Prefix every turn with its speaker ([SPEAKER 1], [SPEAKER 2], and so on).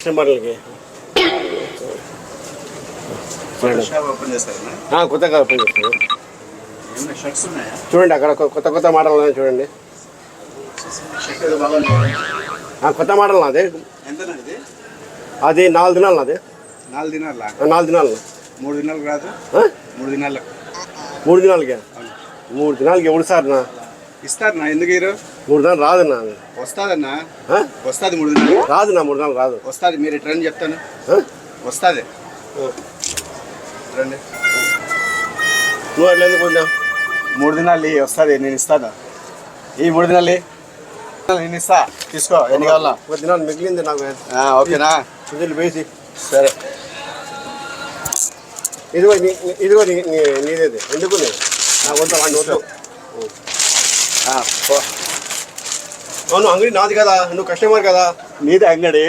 [SPEAKER 1] కస్టమర్లకి కొత్తగా ఓపెన్ చేస్తాను. చూడండి అక్కడ కొత్త కొత్త మోడల్ ఉన్నాయి చూడండి. కొత్త మోడల్ నాది. అది 4 దినాలు నాది.
[SPEAKER 2] 4 దినాలు
[SPEAKER 1] 4 దినాలు
[SPEAKER 2] 3 దినాలు కాదు. 3 దినాలు
[SPEAKER 1] 3 దినాలకి 3 దినాలకి ఎవడు సార్ నా
[SPEAKER 2] ఇస్తారన్నా? ఎందుకు ఇరు
[SPEAKER 1] 3 దినాలు రాదన్నా.
[SPEAKER 2] వస్తుందన్నా, వస్తుంది 3 దినాలు
[SPEAKER 1] రాదు నా 3 దినాలు రాదు.
[SPEAKER 2] వస్తుంది. మీరు ట్రెండ్ చెప్తాను వస్తుంది. రండి
[SPEAKER 1] నువ్వు అట్లా ఎందుకు కొంచెం
[SPEAKER 2] 3 దినాలు వస్తుంది. నేను ఇస్తాను. ఈ 3 దినాలు నేను ఇస్తా, తీసుకో. ఎన్ని కావాలా?
[SPEAKER 1] 10 దినాలు మిగిలింది నాకు.
[SPEAKER 2] ఓకేనా?
[SPEAKER 1] సుజీలు వేసి
[SPEAKER 2] సరే.
[SPEAKER 1] ఇదిగో నీదేది ఎందుకు నాకు వద్దు వాడిని వద్దు. అవును అంగడి నాది కదా, నువ్వు కస్టమర్ కదా.
[SPEAKER 2] నీదే అంగడి.